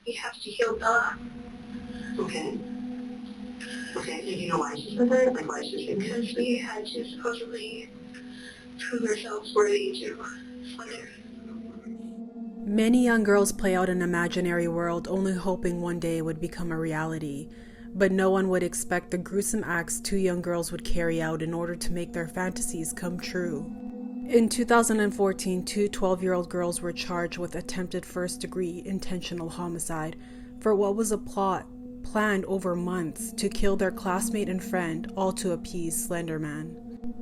we have to heal Bella. Okay. Okay, and you know why she said that? Like, why she said that? Because we had to supposedly prove ourselves worthy to Slender. Many young girls play out an imaginary world only hoping one day it would become a reality, but no one would expect the gruesome acts two young girls would carry out in order to make their fantasies come true. In 2014, two 12-year-old girls were charged with attempted first-degree intentional homicide for what was a plot planned over months to kill their classmate and friend, all to appease Slender Man.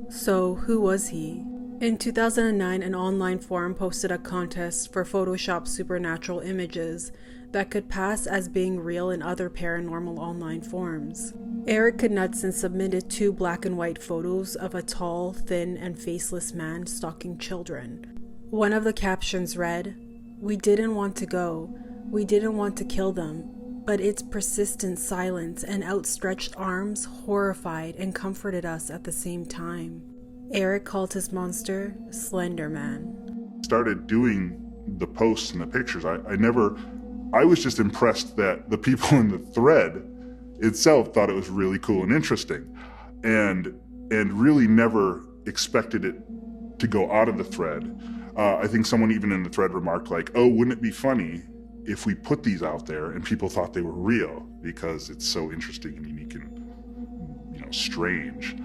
So, who was he? In 2009, an online forum posted a contest for Photoshop supernatural images that could pass as being real in other paranormal online forums. Eric Knudsen submitted 2 black and white photos of a tall, thin, and faceless man stalking children. One of the captions read, "We didn't want to go. We didn't want to kill them. But its persistent silence and outstretched arms horrified and comforted us at the same time." Eric called his monster Slender Man. Started doing the posts and the pictures. I was just impressed that the people in the thread itself thought it was really cool and interesting, and really never expected it to go out of the thread. I think someone even in the thread remarked like, "Oh, wouldn't it be funny if we put these out there and people thought they were real because it's so interesting and unique and, strange."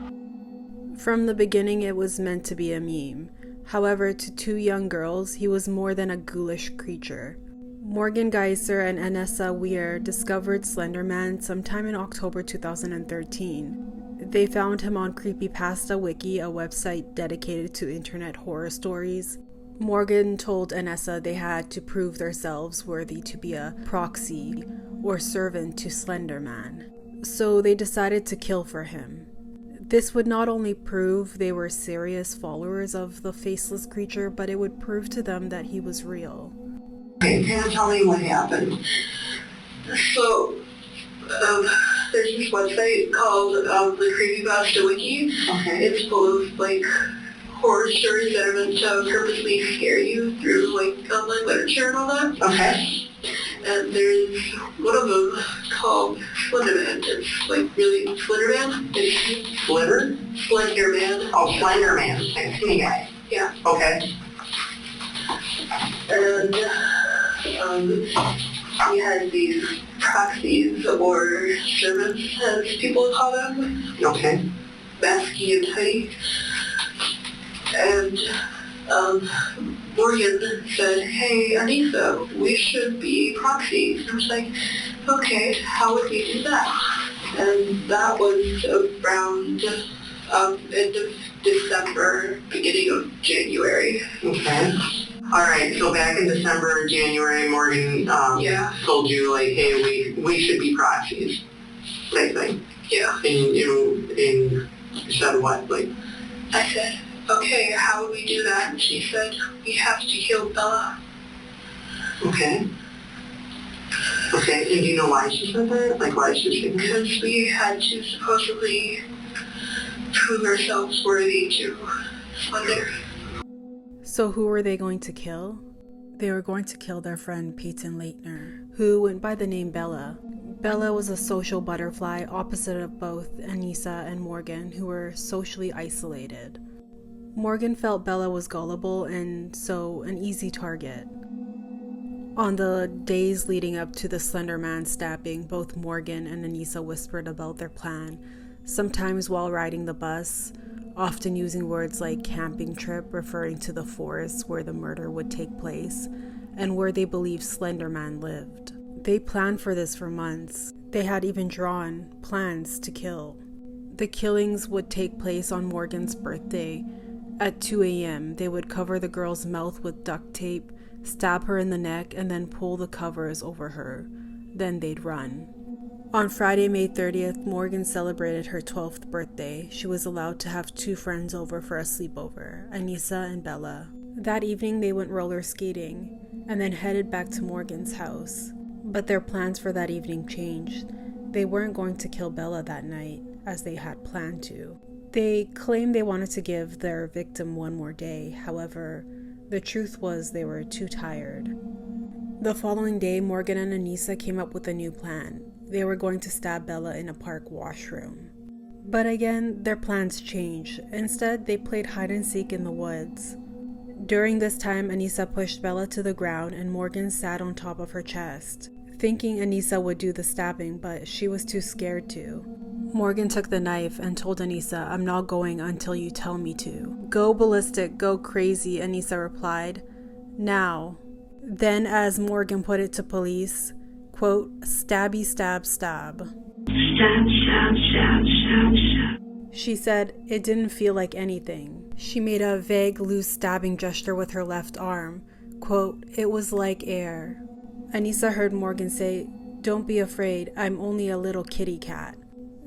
From the beginning, it was meant to be a meme. However, to 2 young girls, he was more than a ghoulish creature. Morgan Geyser and Anissa Weier discovered Slender Man sometime in October 2013. They found him on CreepyPasta Wiki, a website dedicated to internet horror stories. Morgan told Anissa they had to prove themselves worthy to be a proxy or servant to Slender Man. So they decided to kill for him. This would not only prove they were serious followers of the faceless creature, but it would prove to them that he was real. Okay, can you tell me what happened? So, there's this website called the CreepyPasta Wiki. Okay. It's full of like horror stories that are meant to purposely scare you through like online literature and all that. Okay. And there's one of them called Slender Man. It's like really Slender Man. It's Slender? Slender Man. Oh, Slender Man. Like a skinny guy. Yeah. Okay. And he has these proxies or servants, as people call them, Okay. masky and tidy. And Morgan said, "Hey, Anissa, we should be proxies." And I was like, "Okay, how would we do that?" And that was around end of December, beginning of January. Okay. Alright, so back in December, January, Morgan Yeah. told you like, hey, we should be proxies. Type thing. Yeah. And you said what? Like, I said, "Okay, how would we do that?" And she said, "We have to heal Bella." okay. Okay, and do you know why she said that? Like, why she said that? Because we had to supposedly prove ourselves worthy to Slender. So who were they going to kill? They were going to kill their friend Payton Leutner, who went by the name Bella. Bella was a social butterfly opposite of both Anissa and Morgan, who were socially isolated. Morgan felt Bella was gullible and so an easy target. On the days leading up to the Slender Man stabbing, both Morgan and Anissa whispered about their plan, sometimes while riding the bus, often using words like camping trip, referring to the forest where the murder would take place and where they believed Slender Man lived. They planned for this for months. They had even drawn plans to kill. The killings would take place on Morgan's birthday. At 2 a.m., they would cover the girl's mouth with duct tape, stab her in the neck, and then pull the covers over her. Then they'd run. On Friday, May 30th, Morgan celebrated her 12th birthday. She was allowed to have 2 friends over for a sleepover, Anissa and Bella. That evening, they went roller skating and then headed back to Morgan's house. But their plans for that evening changed. They weren't going to kill Bella that night, as they had planned to. They claimed they wanted to give their victim one more day. However, the truth was they were too tired. The following day, Morgan and Anissa came up with a new plan. They were going to stab Bella in a park washroom. But again, their plans changed. Instead, they played hide and seek in the woods. During this time, Anissa pushed Bella to the ground and Morgan sat on top of her chest, thinking Anissa would do the stabbing, but she was too scared to. Morgan took the knife and told Anissa, "I'm not going until you tell me to." "Go ballistic, go crazy," Anissa replied. "Now." Then, as Morgan put it to police, quote, "Stabby, stab, stab." Stab, stab, stab, stab, stab. She said it didn't feel like anything. She made a vague, loose stabbing gesture with her left arm. Quote, "It was like air." Anissa heard Morgan say, "Don't be afraid, I'm only a little kitty cat."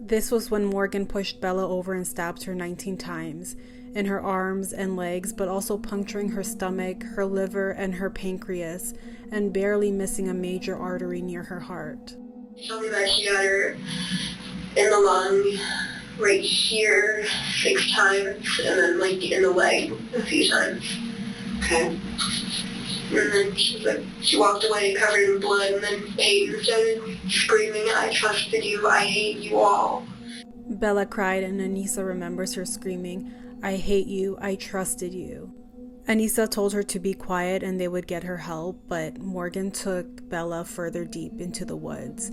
This was when Morgan pushed Bella over and stabbed her 19 times, in her arms and legs, but also puncturing her stomach, her liver, and her pancreas, and barely missing a major artery near her heart. Tell me that she got her in the lung, right here 6 times, and then like in the leg a few times. Okay. And then she walked away covered in blood, and then Payton started screaming, "I trusted you, I hate you all." Bella cried, and Anissa remembers her screaming, "I hate you, I trusted you." Anissa told her to be quiet and they would get her help, but Morgan took Bella further deep into the woods,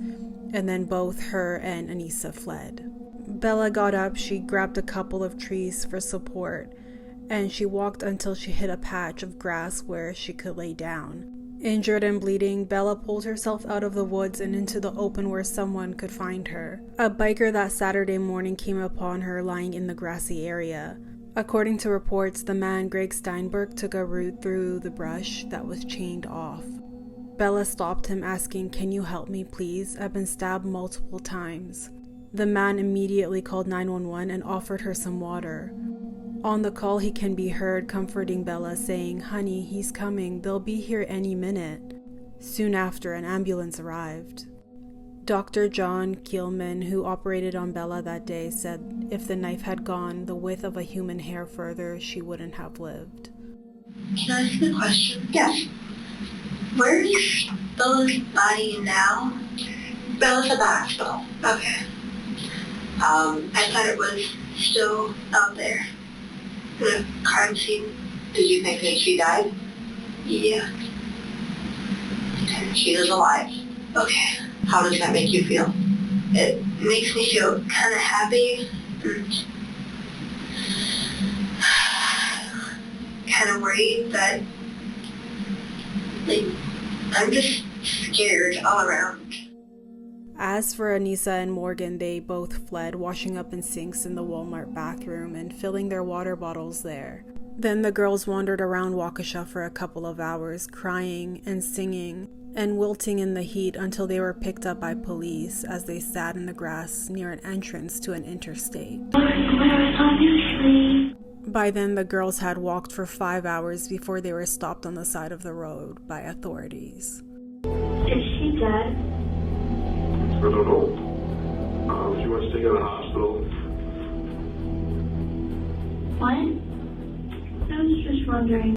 and then both her and Anissa fled. Bella got up, she grabbed a couple of trees for support, and she walked until she hit a patch of grass where she could lay down. Injured and bleeding, Bella pulled herself out of the woods and into the open where someone could find her. A biker that Saturday morning came upon her lying in the grassy area. According to reports, the man Greg Steinberg took a route through the brush that was chained off. Bella stopped him, asking, "Can you help me, please? I've been stabbed multiple times." The man immediately called 911 and offered her some water. On the call, he can be heard comforting Bella, saying, "Honey, he's coming. They'll be here any minute." Soon after, an ambulance arrived. Dr. John Kielman, who operated on Bella that day, said if the knife had gone the width of a human hair further, she wouldn't have lived. Can I ask you a question? Yes. Where is Bella's body now? Bella's at the hospital. Okay. I thought it was still out there. The crime scene. Did you think that she died? Yeah. Okay. She is alive. Okay. How does that make you feel? It makes me feel kind of happy and kind of worried that, like, I'm just scared all around. As for Anissa and Morgan, they both fled, washing up in sinks in the Walmart bathroom and filling their water bottles there. Then the girls wandered around Waukesha for a couple of hours, crying and singing and wilting in the heat until they were picked up by police as they sat in the grass near an entrance to an interstate. By then, the girls had walked for 5 hours before they were stopped on the side of the road by authorities. Is she dead? I don't know. She wants to take her to the hospital. What? I was just wondering.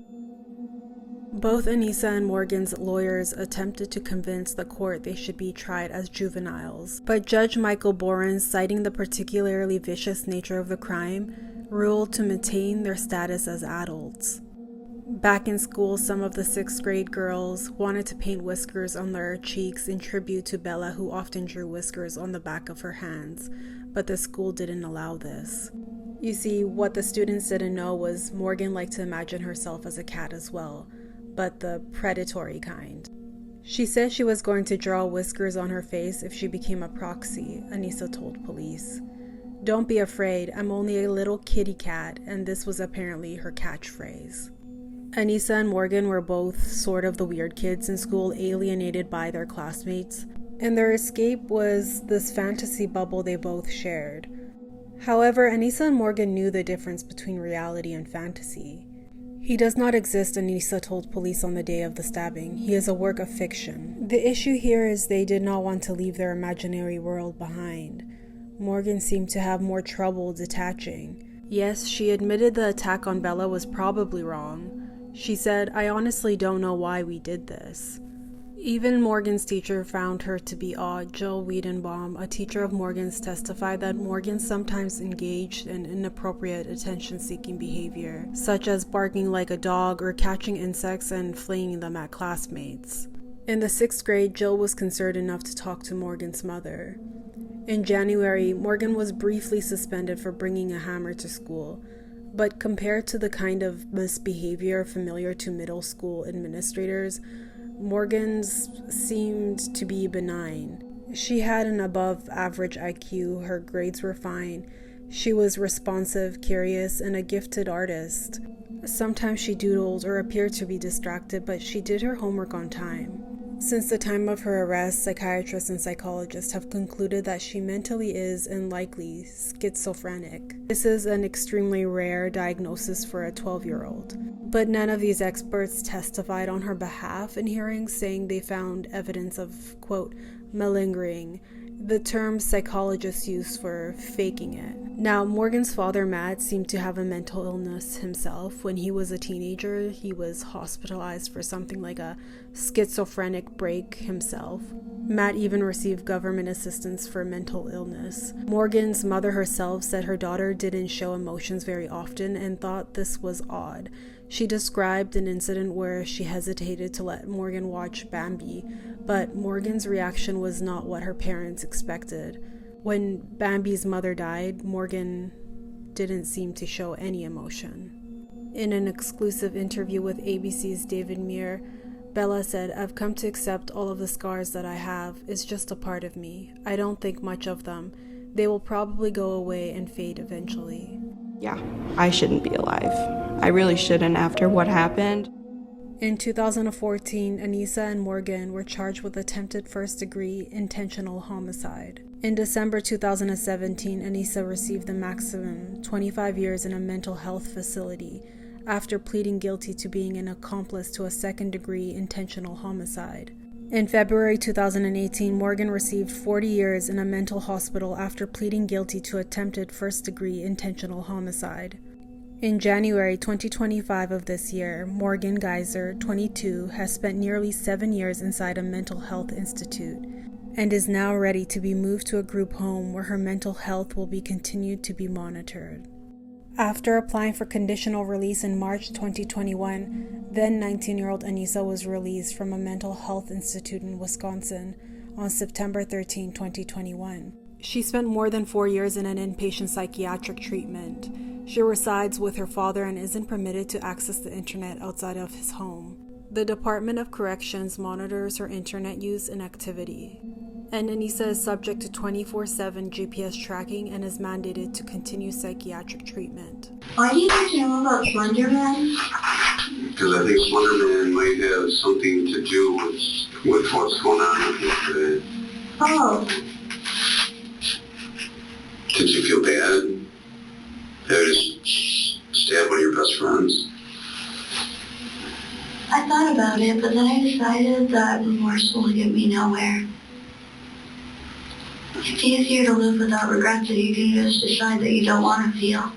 Both Anissa and Morgan's lawyers attempted to convince the court they should be tried as juveniles, but Judge Michael Boren, citing the particularly vicious nature of the crime, ruled to maintain their status as adults. Back in school, some of the 6th grade girls wanted to paint whiskers on their cheeks in tribute to Bella, who often drew whiskers on the back of her hands, but the school didn't allow this. You see, what the students didn't know was Morgan liked to imagine herself as a cat as well, but the predatory kind. She said she was going to draw whiskers on her face if she became a proxy, Anissa told police. "Don't be afraid, I'm only a little kitty cat," and this was apparently her catchphrase. Anissa and Morgan were both sort of the weird kids in school, alienated by their classmates, and their escape was this fantasy bubble they both shared. However, Anissa and Morgan knew the difference between reality and fantasy. He does not exist, Anissa told police on the day of the stabbing. He is a work of fiction. The issue here is they did not want to leave their imaginary world behind. Morgan seemed to have more trouble detaching. Yes, she admitted the attack on Bella was probably wrong. She said, "I honestly don't know why we did this." Even Morgan's teacher found her to be odd. Jill Wiedenbaum, a teacher of Morgan's, testified that Morgan sometimes engaged in inappropriate attention-seeking behavior, such as barking like a dog or catching insects and flinging them at classmates. In the 6th grade, Jill was concerned enough to talk to Morgan's mother. In January, Morgan was briefly suspended for bringing a hammer to school, but compared to the kind of misbehavior familiar to middle school administrators, Morgan's seemed to be benign. She had an above-average IQ, her grades were fine, she was responsive, curious, and a gifted artist. Sometimes she doodled or appeared to be distracted, but she did her homework on time. Since the time of her arrest, psychiatrists and psychologists have concluded that she mentally is and likely schizophrenic. This is an extremely rare diagnosis for a 12-year-old. But none of these experts testified on her behalf in hearings, saying they found evidence of, quote, malingering, the term psychologists use for faking it. Now, Morgan's father, Matt, seemed to have a mental illness himself. When he was a teenager, he was hospitalized for something like a schizophrenic break himself. Matt even received government assistance for mental illness. Morgan's mother herself said her daughter didn't show emotions very often and thought this was odd. She described an incident where she hesitated to let Morgan watch Bambi, but Morgan's reaction was not what her parents expected. When Bambi's mother died, Morgan didn't seem to show any emotion. In an exclusive interview with ABC's David Muir, Bella said, "I've come to accept all of the scars that I have. It's just a part of me. I don't think much of them. They will probably go away and fade eventually." Yeah, I shouldn't be alive. I really shouldn't after what happened. In 2014, Anissa and Morgan were charged with attempted first-degree intentional homicide. In December 2017, Anissa received the maximum 25 years in a mental health facility after pleading guilty to being an accomplice to a second-degree intentional homicide. In February 2018, Morgan received 40 years in a mental hospital after pleading guilty to attempted first-degree intentional homicide. In January 2025 of this year, Morgan Geyser, 22, has spent nearly 7 years inside a mental health institute and is now ready to be moved to a group home where her mental health will be continued to be monitored. After applying for conditional release in March 2021, then 19-year-old Anissa was released from a mental health institute in Wisconsin on September 13, 2021. She spent more than 4 years in an inpatient psychiatric treatment. She resides with her father and isn't permitted to access the internet outside of his home. The Department of Corrections monitors her internet use and activity. And Anissa is subject to 24/7 GPS tracking and is mandated to continue psychiatric treatment. Why do you need to know about Slender Man? Because I think Slender Man might have something to do with what's going on with you today. Oh, Did you feel bad? Have you just stabbed one of your best friends? I thought about it, but then I decided that remorse will get me nowhere. It's easier to live without regrets if you can just decide that you don't want to feel.